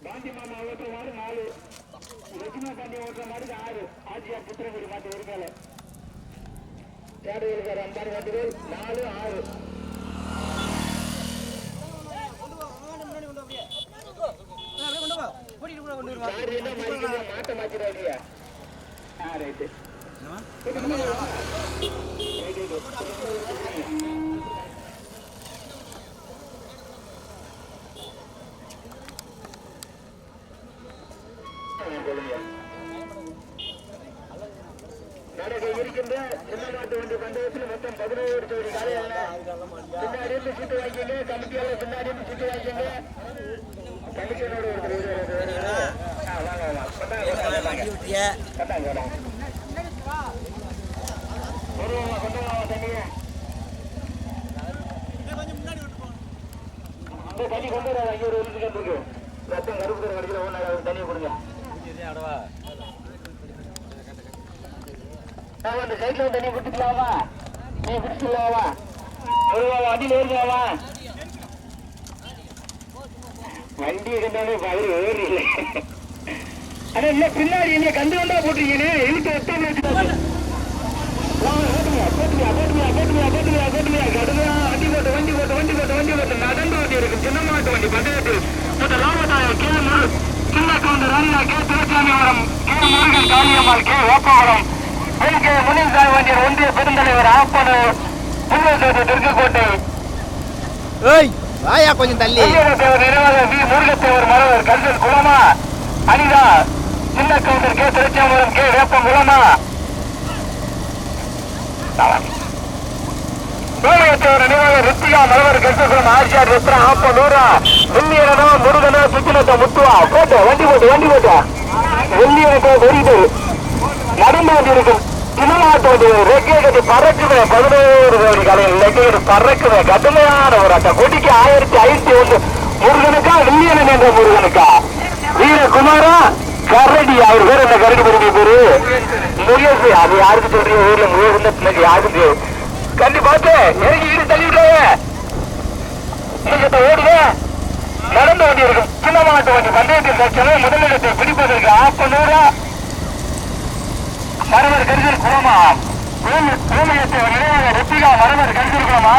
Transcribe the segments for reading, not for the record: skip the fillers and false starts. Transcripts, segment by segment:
பாண்டி மாமா ஓட்டுற மாதிரி 4, லட்சுமி பாண்டி ஓட்டுற மாதிரி 6, ஆட்சியார் புத்திரங்குடி மாட்டு ஒரு மேல தேடுவீர்கள் அம்பாறு வண்டிகள் 4, 6. மாட்ட மாத்திராடியா ரைட்டு நடக்க இருக்கின்ற சின்ன மாட்டு வண்டி பந்தயத்தில் மொத்தம் 11 ஜோடி காலையில் பின்னாடி இருந்து சீட்டு வாங்கிங்க கமிட்டியாளர் பின்னாடி இருந்து சீட்டு வாங்கிங்க கமிஷனோட தண்ணி கொண்டு வராது அங்கே ஒரு இருக்கு ரத்தம் கருப்பு கடிக்கிற ஒன்று தண்ணியை கொடுங்க அந்த சைட்ல தண்ணி குடிச்சுக்கலாமா நீ குடிச்சுக்கலாமா வண்டியில் ஏறிக்கலாமா வண்டி இருந்தாலே பயிர் ஏறி இல்லை ஆனா இல்ல பின்னாடி என்ன கண்டு வந்தா போட்டுருக்கீங்க இழுத்து ஒட்டாம வச்சுட்டாங்க நடந்து வண்டி இருக்கு சின்ன மாட்டு வண்டி பந்தயத்தில் லாபத்தாயம் கே சின்ன கவுண்டர் அண்ணா K Thiruchamivaram K Murugan Kaliyammal K Veppavaram K Munisamy வண்டியர் ஒன்றிய பெருந்தலைவர் ஆப்பனூர் தெற்குக்கோட்டை கொஞ்சம் தள்ளி நினைவாக வி முருகத்தேவர் மரவர் கல்வன் குளமா அனிதா சின்ன கவுண்டர் கே திருச்சாமிவரம் கே வேப்பம் குளமா சோழத்தேவர் நினைவாக ரித்திகா மரவர் கல்வன் ஆர்சிஆர் ருத்ரா ஆப்பனூரா வெள்ளியனோ முருகனோ சுத்தினத்தை முத்துவா போட்டு வண்டி போட்டு வெள்ளியனத்தை வெறிது நடமாட்டி இருக்கும் சின்னமாட்டு ரெக்கை கட்டி பறக்குவே 11 கோடி காலையில் ரெக்கை கட்டி பறக்குவே கடுமையான ஒரு அட்டை கொடிக்கு 1501 முருகனுக்கா வெள்ளியனன் என்ற முருகனுக்கா வீரகுமாரா கரடி அவர் பேர் என்ன கரடி பெருமை பேரு முயசு அது யாருக்கு சொல்றீங்க ஊர்ல முயற்சி யாருக்கு கண்டி பார்த்து எனக்கு ஈடு தள்ளிவிட்டாங்க ஓடுவே நடந்து வண்டி இருக்கும் சின்ன மாட்டு வண்டி பந்தயத்தில் கட்சியில முதலிடத்தை பிடிப்பதற்கு ஆப்பனூரா மரவர் கரிசல் குளமா கோமயத்தை நினைவாக ரித்திகா மரவர் கரிசல் குளம்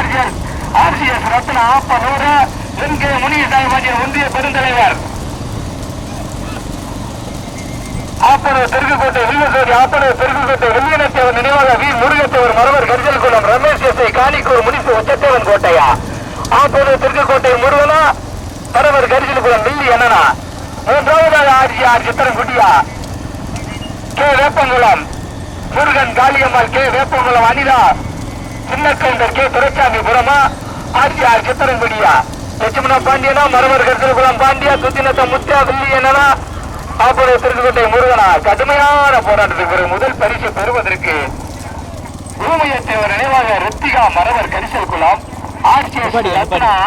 ஆர்சிஎஸ் ரத்ன ஆப்பனூரா என் கே முனிசாமி வண்டியர் ஒன்றிய பெருந்தலைவர் ஆப்பனூர் தெற்குக்கோட்டை வில்வசோடி ஆப்பனூர் தெற்குக்கோட்டை வெள்ளியனத்தேவர் நினைவாக we முருகத்தேவர் Maravar Karisalkulam Ramesh SI Kanikkur முனிசு ஒச்சத்தேவன் கோட்டையா ஆப்பனூர் தெற்குக்கோட்டை முருகனா மரவர் கரிசல் குளம் வில்லி என்னனா மூன்றாவதாக ஆர்சிஆர் சித்திரங்குடியா K Veppankulam Murugan Kaliyammal K Veppankulam Anitha Chinna Gounder K துரைசாமிபுரமா ஆர்சிஆர் சித்திரங்குடியா லட்சுமண பாண்டியனா மரவர் கரிசல் குளம் பாண்டியா சுத்தினத்த முத்தியா வில்லி என்னனா ஆப்பனூர் திருக்கோட்டை முருகனா கடுமையான போராட்டத்துக்கு பிறகு முதல் பரிசு பெறுவதற்கு ஊமையத்தேவர் நினைவாக ரித்திகா மரவர் கரிசல் குளம்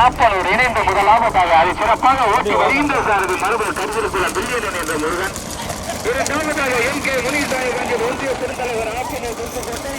ஆப்பனூர் இணைந்து முதலாவதாக அதை சிறப்பாக ஓட்டி வருகின்ற சாரதி மரவர் கரிசல் குளம் பில்லியன் என்ற முருகன் இரண்டாவதாக என் கே முனிசாமி வண்டியர் ஒன்றிய பெருந்தலைவர் ஆப்பனூர் திருக்கோட்டை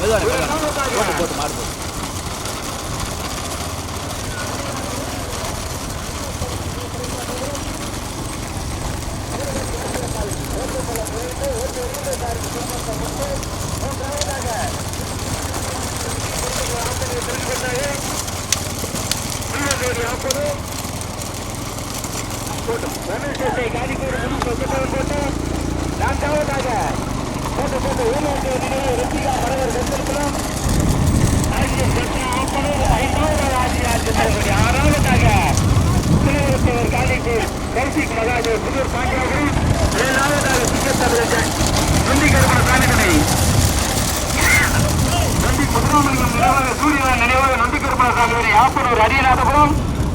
போட்டு மாடு போட்டு அரியநாதபுரம்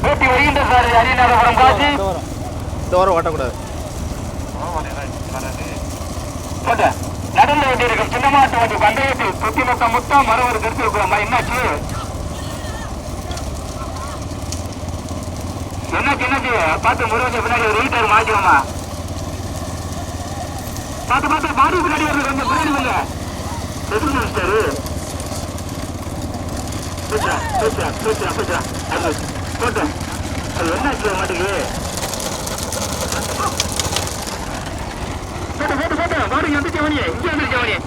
ஓட்டி வருகின்ற சார் அரியநாதபுரம் காட்சி தோரம் ஓட்டக்கூடாது நடந்து கொண்டிருக்கும் சின்னமாட்டு வண்டி பந்தயத்தில் சுத்திமொத்த முத்தம் மரவர் கருத்திருக்கிறோம். என்னாச்சு என்னாச்சு பார்த்து முருகன் பின்னாடி ஒரு வீட்டர் மாற்றிவோமா பார்த்து பாடி பின்னாடி வருது கொஞ்சம் பின்னாடி வந்து எதுவும் மினிஸ்டரு போட்டேன் அது என்னாச்சு மாட்டுக்கு பாருங்க வந்துச்சவனியே இங்கே வந்துருச்சவனியே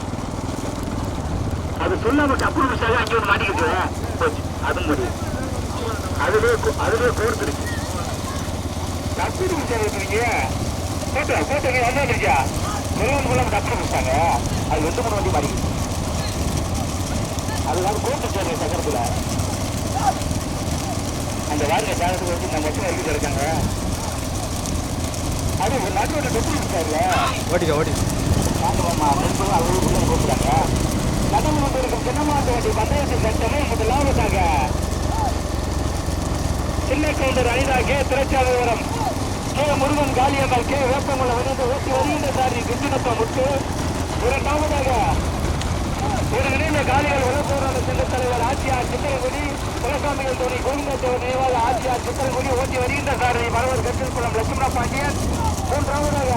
அது சொல்லாம அப்புறம் மிஸ்டாக அங்கே ஒன்று மாட்டிக்கிட்டு போச்சு அதுவும் முடியும் அதுவே கோர்த்துருக்கு தப்பு மிஸ்டாக இருக்கிறீங்க போட்டோங்க என்ன வந்துருச்சா நிறுவனம் மூலம் தப்பு மிஸ்டாங்க அது 2-3 வண்டி மாட்டிக்கிட்டு அதுதான் கோர்த்து சேர்ந்த சக்கரத்தில் அந்த வாரியை சாதத்துக்கு வச்சு நம்ம மட்டும் வரைக்கும் இருக்காங்க அது ஒரு நாட்டோட டொக்கு மிஸ்டார்ல ஓட்டிக்க நாட்டுமாமா நெருப்பு அவ்வளோ உள்ள போட்டுறாங்க கடல் கொண்டு இருக்கும் சின்னமாட்டு வண்டி பந்தயத்தில் சட்டமே முதலாவதாக Chinna Gounder Anitha K Thiraichavivaram K Murugan Kaliyammal K Veppankulam வந்து ஓட்டி வருகின்ற சாரி கிருஷ்ணப்பா முத்து இரண்டாவதாக ஒரு நினைந்த காலிகள் உலகப்போராட சங்க தலைவர் ஆட்சியார் சித்திரகுடி குலசாமிகள் தோணி கோவிந்தத்தேவர் நினைவாக ஆட்சியார் சித்திரகுடி ஓட்டி வருகின்ற சாரதி மரவர் கட்டில்குளம் லட்சுமண பாண்டியன் மூன்றாவதாக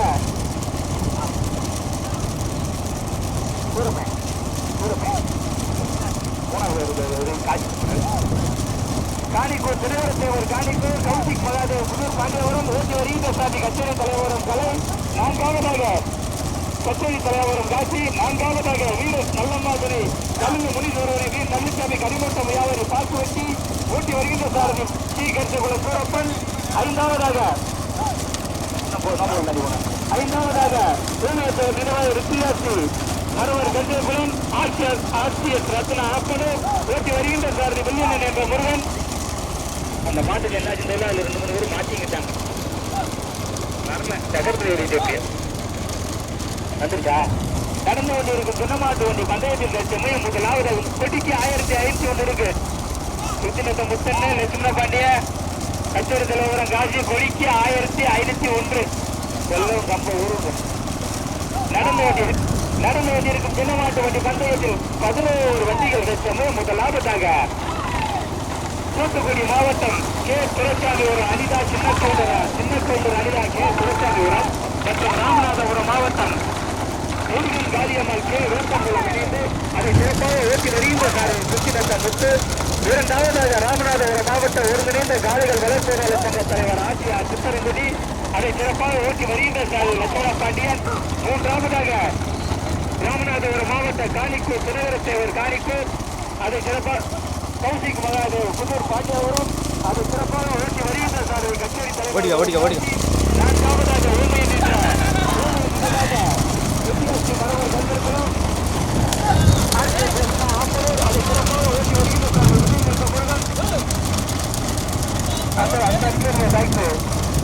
காணிக்கூர் திருவரத்தேவர் காணிக்கூர் கௌசிக் மகாதேவ் புதூர் பாண்டியவரம் ஓட்டி வருகின்ற சாதி கச்சேரி தலைவரம் கலை நான்காவதாக கச்சேரி தலைவரம் காட்சி நான்காவதாக வீடு நல்லம்மாதுரை கல்வி முனீஸ்வரருக்கு நல்லிசாமி கனிமூட்ட வியாபாரி பாக்குவட்டி ஓட்டி வருகின்ற சாரதி டி கருத்துக்குள்ள சூரப்பன் ஐந்தாவதாக பூமியத்தவர் நினைவாக ருத்தியாசி மறுவர் கஞ்சகுலம் ஆர்சிஎஸ் ரத்னா ஆப்பனு ஓட்டி வருகின்ற சாரதி வெள்ளியண்ணன் என்ற முருகன் அந்த மாட்டுக்கு என்னாச்சு தெரியல அதுல 2-3 பேரும் மாற்றிக்கிட்டாங்க வரல சகர்பிரி வந்துருச்சா நடந்து கொண்டு இருக்கும் சின்னமாட்டு வண்டி பந்தயத்தில் லட்சமே முதலாவது கொடிக்கு 1501 இருக்கு சுத்தினத்த முத்தண்ணு லட்சுமண பாண்டிய கச்சேரி தலைவரம் காசி கொடிக்கு 1501 எல்லாம் ரொம்ப ஊருக்கு நடந்து கொண்டிருக்கும் சின்னமாட்டு வண்டி பந்தயத்தில் 11 வண்டிகள் லட்சமே முதலாவதாக தூத்துக்குடி மாவட்டம் கே துரைச்சாமிபுரம் அனிதா சின்ன கவுண்டர் அனிதா கே துரைச்சாமிபுரம் மற்றும் ராமநாதபுரம் மாவட்டம் முருகன் காளியம்மாள் கே வேப்பங்குளம் இணைந்து அதை சிறப்பாக ஓட்டி வருகின்ற சாரதி சுத்தினத்த முத்து இரண்டாவதாக ராமநாதபுரம் மாவட்ட ஒருங்கிணைந்த காடுகள் வளர்ப்போராளர் சங்க தலைவர் ஆட்சியார் சித்தரங்குடி அதை சிறப்பாக ஓட்டி வருகின்ற சாரதி லட்சுமண பாண்டியன் மூன்றாவதாக ராமநாதபுரம் மாவட்ட காணிக்கூர் திருவரத்தேவர் காணிக்கூர் அதை சிறப்பாக கௌசிக் மகாதேவ் புதூர் பாண்டியவரும் அதை சிறப்பாக ஓட்டி வருகின்ற சாரதி கச்சேரி தலைவர் நான்காவதாக ஊமை நின்ற மரவர் கண்டிருக்கிறோம் அதை சிறப்பாக ஓட்டி வருகின்ற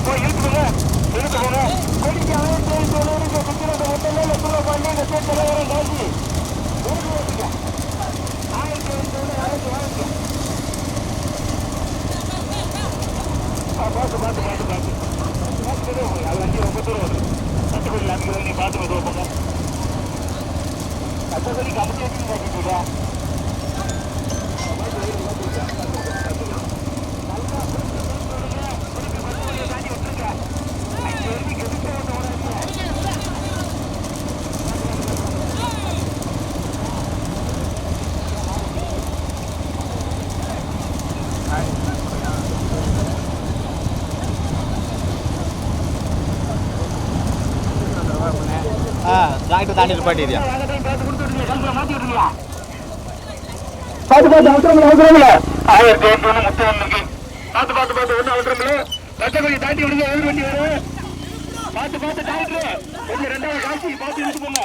போய் இருக்குங்க கொடிக்கு 1501 சுத்தினத்தை மொத்தம் லட்சுமண பாண்டியன் கச்சேரி தலைவரும் காசி 1501 பார்த்து அது வண்டி ரொம்ப தூரம் வருது கட்டுப்படி அங்கே நீ பார்த்து மெதுவாக கட்டப்படி கமிட்டி வச்சு காட்டிட்டீங்களா கனெக்ட் தாண்டி நிப்பாட்டியா பார்த்து அவசரம் அவசரமில்ல 1801 முத்து ஒண்ணுக்கு பார்த்து ஒண்ணு அவசரமில்ல கட்டப்படி தாண்டி விடுங்க எதிர் வண்டி வரும் பார்த்து டாக்டர் கொஞ்சம் ரெண்டாவது காட்சி பார்த்து இருக்கு போங்க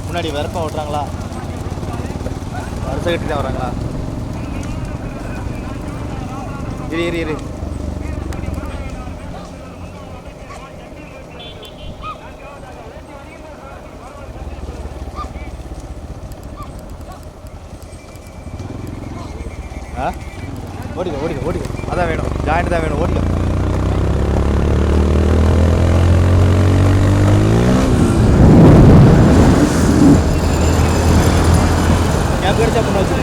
முன்னாடி வெறுப்பா ஓட்டுறாங்களா வருஷம் கட்டி தான் வராங்களா இரு ஓடிக்க அதான் வேணும் ஜாயிண்ட் தான் வேணும் ஓடிக்க கேப் கிடைச்சா பண்ண வச்சு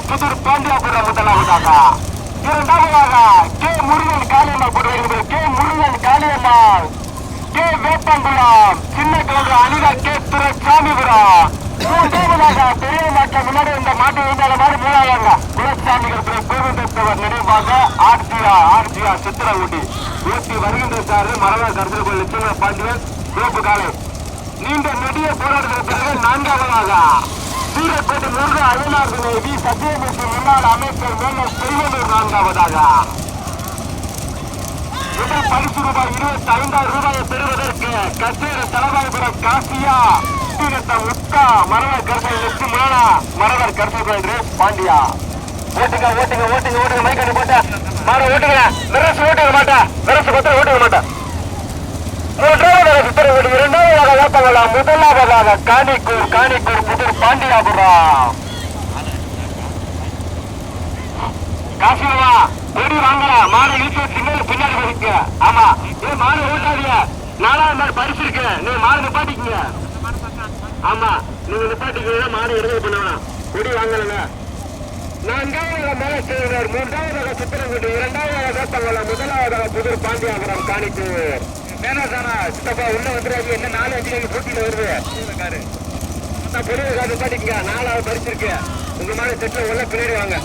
புதூர் பாண்டியாபுரம் முதலாவதாக இரண்டாவதாக கே முருகன் காளியம்மாள் போடுவது கே முருகன் காளியம்மாள் கே வேப்பங்குளம் சின்ன கலந்து அனிதா கே துரைசாமிபுரம் மூன்றாவதாக பெரிய மாற்ற முன்னாடி இந்த மாட்டு வந்தால மாதிரி மூணாவதாக குலசாமிகள் கோவிந்தத்தவர் நினைவாக ஆர்ஜியா சித்திரகுடி ஊட்டி வருகின்ற சாரு மரவர் கருத்தில் கோயில் லட்சுமண பாண்டியன் சிவப்பு காலை நீண்ட நெடிய போராட்டத்திற்கு பிறகு நான்காவதாக சூரக்கோட்டை முருகன் அயனார் துணை சத்தியமூர்த்தி முன்னாள் அமைச்சர் மேலும் செல்வனூர் நான்காவதாக முதல் பரிசு ரூபாய் 25,000 பெறுவதற்கு கச்சேர தலவாய்புரம் காசியா முத்தா மரவர் கருசல் லட்சுமண மரவர் கருசல் பாண்டியா ஓட்டுங்க மைக்கடி போட்ட மாற ஓட்டுங்க விரசு ஓட்டுங்க மாட்டா விரசு கொத்த ஓட்டுங்க மாட்டா மூன்றாவதாக சித்திரகுடி இரண்டாவதாக வேப்பங்குளம் முதலாவதாக காணிக்கூர் புதூர் பாண்டியாபுரம் காசியமா ஓடி வாங்க மாடு இழுத்து சிக்னல் பின்னாடி போயிருக்கு ஆமா ஏ மாடு ஓட்டாதீங்க 4வது மாடு பரிசு இருக்கு நீங்க மாடு நிப்பாட்டிக்கீங்க ஆமா நீங்க நிப்பாட்டிக்கீங்கன்னா மாடு எடுக்க பண்ணலாம் ஓடி வாங்கலங்க 4வது மேல செய்கிறார் 3வது சித்திரகுடி 2வது வேப்பங்குளம் முதலாவதாக புதூர் பாண்டியாபுரம் காணிக்கூர் வேணா சாரா சித்தப்பா உள்ள வந்துடாது என்ன 4 வண்டி போட்டியில வருது காரு பெரிய காரு பாட்டிங்க 4வது பரிசு இருக்கு உங்க மாதிரி செட்ல உள்ள பின்னாடி வாங்க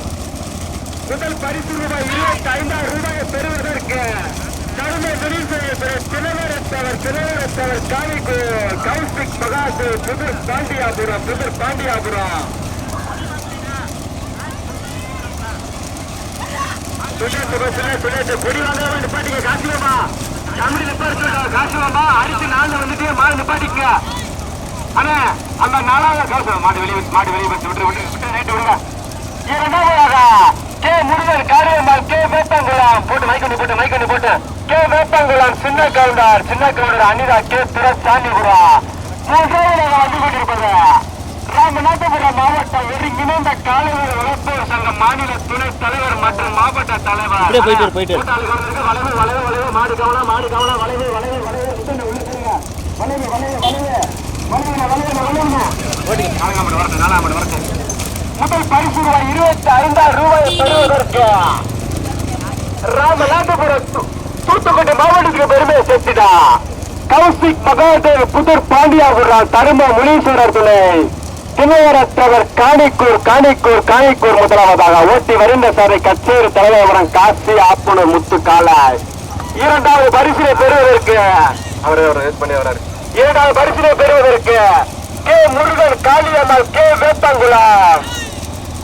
முதல் பரிசு ரூபாய் 25,000 பெறுவதற்கு கருமை தினவரத்தவர் காணிக்கூர் கௌசிக் மகாசு புதூர் பாண்டியாபுரம் சுனேஷ் கொடி வாங்க பாட்டிங்க காசியம்மா கமிடி நிப்பாட்டு காசுவாமா அடிச்சு நாள்ல வந்துட்டு மாடு நிப்பாட்டிங்க. ஆனா அந்த நாளாக காசு மாடு வெளியே விட்டு நைட்டு விடுங்க. இரண்டாவதாக கே முருகன் காரியம்மாள் கே வேப்பங்குளம் போட்டு மைக்கண்ணி போட்டு கே வேப்பங்குளம் சின்ன கவுண்டர் அனிதா கே துரசாமிபுரம். மூன்றாவதாக வந்து கொண்டிருப்பது ராமநாதபுரம் மாவட்டம் ஒருங்கிணைந்த காலைவர் வளர்ப்போர் சங்க மாநில துணைத் தலைவர் மற்றும் மாவட்ட தலைவர். வளைவு மாடு கவனம் முதல் பரிசு ரூபாய் 25,000 பெறுவதற்கு ராமநாதபுரம் தூத்துக்குடி மாவட்டத்துக்கு பெருமையை சேர்த்துடா. கௌசிக் மகாதேவ் புதூர் பாண்டியாபுரம் தரும முனீஸ்வரர் துணை திணையரத்தவர் காணிக்கூர் முதலாவதாக ஓட்டி வருகின்ற சாரை கச்சேரி தலைவரம் காசி ஆப்பனூர் முத்து காலாய். இரண்டாவது பரிசினை பெறுவதற்கு இரண்டாவது பரிசினை பெறுவதற்கு கே முருகன் காளியம்மாள் கே வேப்பங்குளம்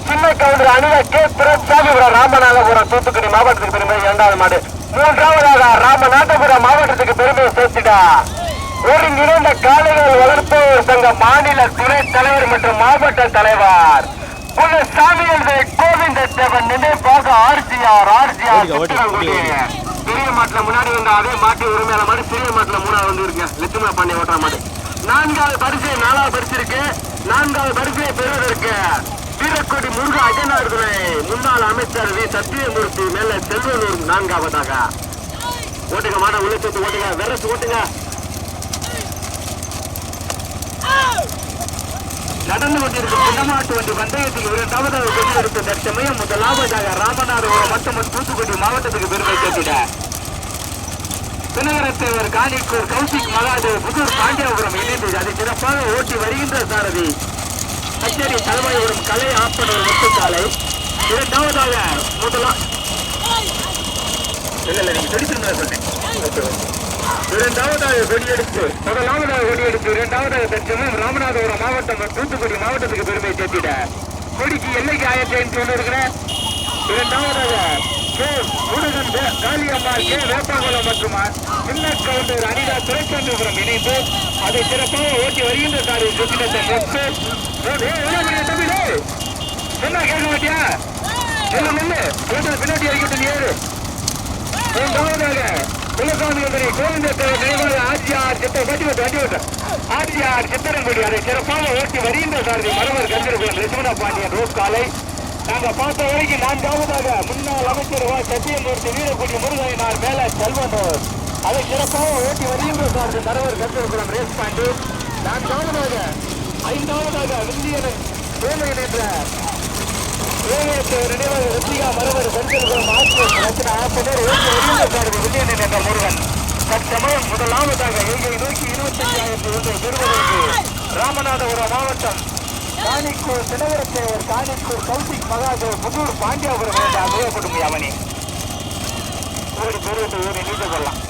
சின்ன கவுண்டர் அனிதா கே துரசாமிபுரம் ராமநாதபுரம் தூத்துக்குடி மாவட்டத்துக்கு பெருமை இரண்டாவது மாடு. மூன்றாவதாக ராமநாதபுரம் மாவட்டத்துக்கு பெருமையை சேர்த்துடா. ஒருங்கிணைந்த காளைகள் வளர்ப்போர் சங்க மாநில துணைத் தலைவர் மற்றும் மாவட்ட தலைவர் சாமியல் கோவிந்தேவன் நினைவாக ஆர்ஜிஆர் பெரிய மாட்டுல முன்னாடி வந்த அதே மாட்டு உரிமையாளர் மாடு சிறிய மாட்டுல மூணாவது வந்து இருக்கு லட்சுமண பாண்டிய ஓட்டுற மாடு. நான்காவது பரிசு இருக்கு. நான்காவது பரிசை பெறுவதற்கு வீரக்கோடி முருக அஜனார் துணை முன்னாள் அமைச்சர் வி சத்தியமூர்த்தி மேல செல்வனூர் நான்காவதாக. ஓட்டுங்க மாட உள்ள சேர்த்து ஓட்டுங்க வெரசு ஓட்டுங்க. நடந்து கொண்டிருக்கும் சின்னமாட்டு வண்டி பந்தயத்தில் இரண்டாவதாக கொண்டிருந்த தற்சமயம் முதலாவதாக ராமநாதபுரம் மற்றும் தூத்துக்குடி மாவட்டத்துக்கு பெருமை சேர்த்திட தினகரத்தேவர் காணிக்கூர் கௌசிக் மகாதேவ் புதூர் பாண்டியாபுரம் இணைந்து அதை சிறப்பாக ஓட்டி வருகின்ற சாரதி கச்சேரி தலைமையுடன் கலை ஆப்பனூர் முத்துக்காலை. இரண்டாவதாக இரண்டாவதாக கொடியெடுத்து இரண்டாவதாக தற்சமயம் ராமநாதபுரம் மாவட்டம் தூத்துக்குடி மாவட்டத்துக்கு பெருமை சேர்த்திட கொடிக்கு எல்லைக்கு ஆயத்தை இருக்கிற. இரண்டாவதாக கே முருகன் காளியம்மாள் கே வேப்பங்குளம் மற்றும் சின்ன கவுண்டர் அனிதா துரைசாமிபுரம் இணைந்து அதை சிறப்பாக ஓட்டி வருகின்ற சாரி சுத்தினத்தை சொன்னா கேட்க மாட்டியா பின்னாடி அறிக்கை ஏறு. மூன்றாவதாக குலசாமிகளுடைய கோவிந்தேவன் நினைவாக ஆர்ஜிஆர் சித்தரங்குடி அதை சிறப்பாக ஓட்டி வருகின்ற சாரதி மரவர் கந்தர்குலம் லட்சுமண பாண்டியன் ரோஸ் காலை. நாங்கள் பார்த்த வரைக்கும் நான்காவதாக முன்னாள் அமைச்சர் சத்தியமூர்த்தி வீரக்குடி முருகையனார் மேல செல்வனூர் அதை சிறப்பாக ஓட்டி வருகின்ற சாரதி மரவர் கந்தர்குலம் ரேஸ் பாண்டி. ஐந்தாவதாக விந்தியன் வேலையன் என்ற நினைவாக ருச்சிகா மரவர் கந்தர்குலம் ஆசிரியர் ஆசிரியர் ஓட்டி வருகின்ற சாரதி விந்தியன் என்ற முருகன். தற்சமயம் முதலாவதாக எல்கையை நோக்கி 25,000 பெறுவதற்கு ராமநாதபுரம் மாவட்டம் காணிக்கூர் தினகரத்தேவர் காணிக்கூர் கௌசிக் மகாதேவ் புதூர் பாண்டியாபுரம் என்ற அபயப்படுமை அவனி ஓடி பெறுவதை ஓடி நீண்டு கொள்ளலாம்.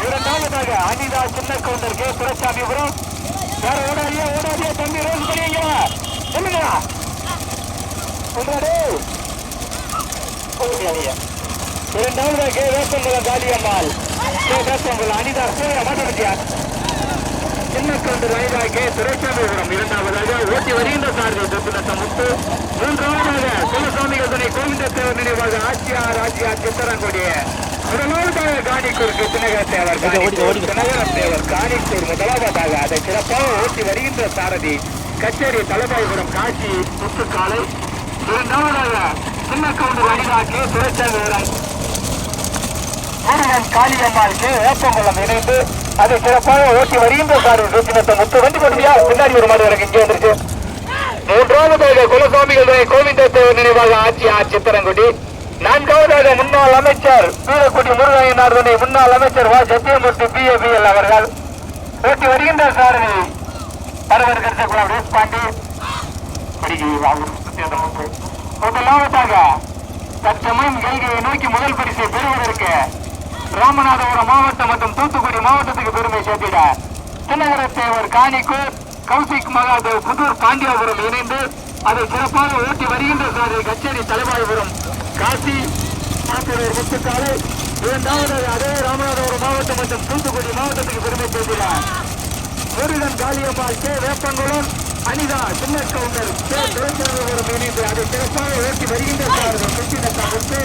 இரண்டாவதாக அனிதா சின்ன கவுண்டர் கே துரைசாமிபுரம். வேற ஓடாதியா தம்பி ரோஸ் பண்ணிங்க சொல்லுங்களா இரண்டாவதாக கே வேப்பங்குளம் காளியம்மாள் கே வேப்பங்குளம் அனிதா சூரிய மாட்டப்பட்டியார் சின்ன கவுண்டர் அனிதா கே துரைசாமிபுரம். இரண்டாவதாக ஓட்டி வருகின்ற சாரதி தொப்பினத்த முத்து. மூன்றாவதாக குலசாமிகள் துணை கோவிந்தேவன் நினைவாக ஆட்சியார் சித்தரங்குடி. முதலாவதாக காணிக்கூருக்கு தினகரத்தேவர் காணிக்கூர் முதலாவதாக அதை சிறப்பாக ஓட்டி வருகின்ற சாரதி கச்சேரி தலைமைபுரம் காட்சி முத்துக்காலை. இரண்டாவதாக சின்ன கவுண்டர் அனிதா கே துரைசாமிபுரம் முருகன் காளியம்மாள் கே வேப்பங்குளம் இணைந்து அதை சிறப்பாக ஓட்டி வருகின்ற சாரதி சுத்தினத்தை முத்து வண்டி கொடுத்தியா பின்னாடி ஒரு மாடு எனக்கு இங்கே வந்துருச்சு. மூன்றாவதாக குலசாமிகள் கோவிந்தேவன் நினைவாக ஆட்சியார் சித்தரங்குடி. நான்காவதாக முன்னாள் அமைச்சர் வீரக்குடி முருகையனார் துணை முன்னாள் அமைச்சர் சத்தியமூர்த்தி பிஏபிஎல் அவர்கள் ஓட்டி வருகின்ற சாரதி பரவர் கருத்தக்குளம் ரேஸ் பாண்டி. முதலாவதாக தற்சமயம் எல்கையை நோக்கி முதல் பரிசை பெறுவதற்கு ராமநாதபுரம் மாவட்டம் மற்றும் தூத்துக்குடி மாவட்டத்துக்கு பெருமை சேர்த்திட தினகரத்தேவர் காணிக்கூர் கௌசிக் மகாதேவ் புதூர் பாண்டியாபுரம் இணைந்து அதை சிறப்பாக ஓட்டி வருகின்ற சாரதி கச்சேரி தலைவாய்புரம் காசி ஆசிரியர் முத்துக்காலை. இரண்டாவதாக அதே ராமநாதபுரம் மாவட்டம் மற்றும் தூத்துக்குடி மாவட்டத்துக்கு பெருமை சேர்க்கிறார் முருகன் காளியம்மாள் கே வேப்பங்குளம் அனிதா சின்ன கவுண்டர் கே துரைச்சந்திரபுரம் இணைந்து அதை சிறப்பாக ஓட்டி வருகின்ற முத்து.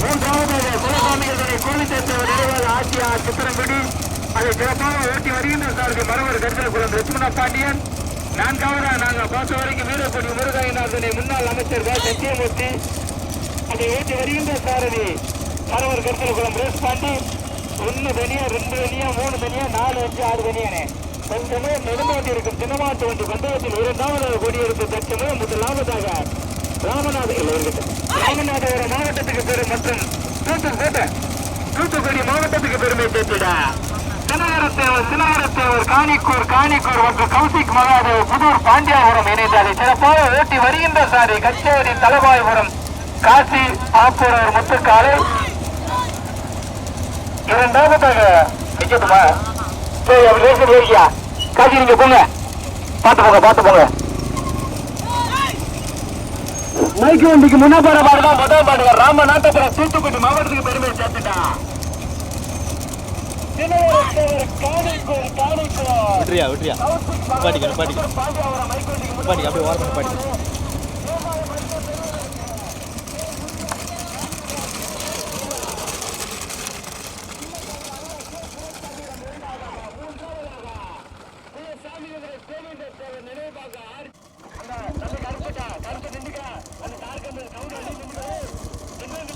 மூன்றாவதாக குலசாமிகளை கோழி சேர்த்தவர் நினைவாக ஆசியா சித்திரங்குடி அதை சிறப்பாக ஓட்டி வருகின்ற சாரதி மரவர் கருத்தகுளம் லட்சுமண பாண்டியன். நான்காவதாக நாங்கள் பார்த்த வரைக்கும் வீரப்படி முருகாயநாதனை முன்னாள் அமைச்சர் சத்தியமூர்த்தி அதை ஓட்டி வருகின்ற சாரதி மரவர் கருத்தகுளம் ரேஸ் பாண்டி. 1 தனியா 2 தனியா 3 தனியா 4 5 6 தனியானே கொஞ்சமே நெடுமாட்டி இருக்கும் சின்னமாட்டு வண்டி பந்தயத்தில் இரண்டாவதாக கொடியெடுத்து தற்சமே முதலாவதாக ராமநாதபுரம் மாவட்டத்துக்கு பெரும் மற்றும் தூத்துக்குடி மாவட்டத்துக்கு பெருமை சேர்த்திட சினகரத்தேவர் காணிக்கூர் மற்றும் கௌசிக் மகாதேவ் புதூர் பாண்டியாபுரம் இணைந்து அதை சிறப்பாக ஓட்டி வருகின்ற சாரி கச்சேரி தலபாய்புரம் காசி ஆப்பூரர் முத்துக்காலை. இரண்டாவதாக நிக்கட்டுமா சரி அப்படி ரேசன் ஏரியா காசி நீங்க போங்க பார்த்து போங்க மைக்கு வண்டிக்கு முன்னாடி பாடுதான் முதல் பாடுங்க ராமநாதபுரம் தூத்துக்குடி மாவட்டத்துக்கு பெருமை சேர்த்துட்டா. விட்ரியா நிப்பாட்டிக்க அப்படியே ஓரமாக நிப்பாட்டிக்க.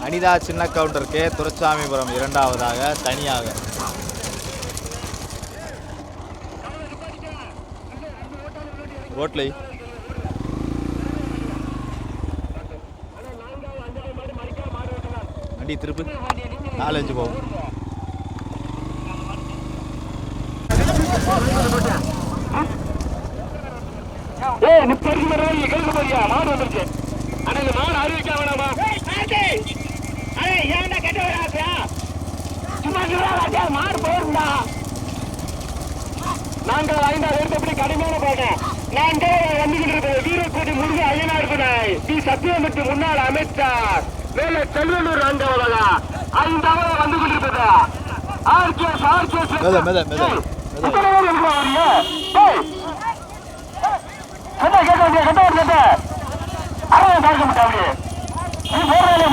அனிதா சின்ன கவுண்டர் கே துரைசாமிபுரம் இரண்டாவதாக தனியாக. ரோட்லை வண்டி திருப்பு 4-5 போகும். மாடு வந்துருச்சு ஆனா இந்த மாடு அறிவிக்க வேணாமா ஏன்டா கட்ட வராசியா சும்மா மாடு போயிருந்தா. நாங்கள் 5ஆவது எடுத்தபடி கடுமையான பாடம் நாங்கள் வந்துகிட்டு இருக்கிற வீரக்கோடி முருக ஐயனார் துணை டி சத்தியமூர்த்தி முன்னாள் அமைச்சர் மேல செல்வனூர் 4ஆவதாக 5ஆவது வந்து கொண்டிருப்பது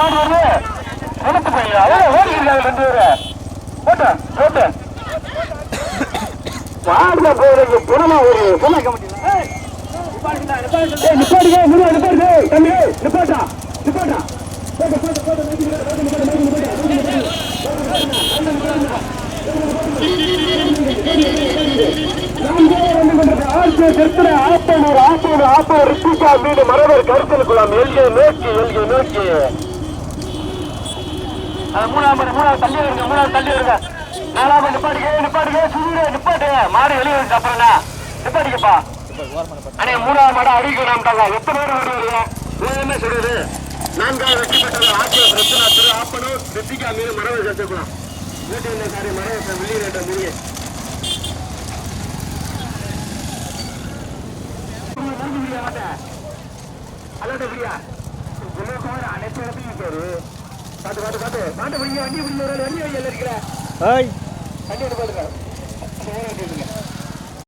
மாடு வருது நினைத்து போய் ஓடி இருக்காங்க 2 பேரு போட்டு வாடல போறது புறமா ஒரு சொன்னாக்க மாட்டீங்களா நிப்பாடுங்க தம்பி நிப்பாட்டா ஆப்பனூர் ரிஷிகா வீடு மரவர் கருத்தில் குளம் எல்கை நோக்கி 3ஆவது தள்ளி வருங்க 4ஆவது நிப்பாட்டுங்க நிப்பாட்டு மாடு வெளியே வந்து அப்புறம்னா நிப்பாட்டிக்கப்பா. அண்ணே 3ஆவது மாடு அறிவிக்கணும்ட்டாங்க. எத்தனை பேர் வருவீங்க என்ன சொல்றது? 4ஆவது வெற்றி பெற்றது ஆர்கேஎஸ் ரத்னா திரு ஆப்பனூர் ரிஷிகா மீது மரவர் கருத்துக்கலாம் வீட்டு இந்த சாரி மரவர் வெளியேற்ற முடியும். அல்லாட்ட பிரியா அனைத்து இடத்துலையும் பேரு பாட்டு மாட்ட பிடிங்க வண்டி பிடிங்க வண்டி வையல இருக்கிற வண்டி எடுத்து பாருங்க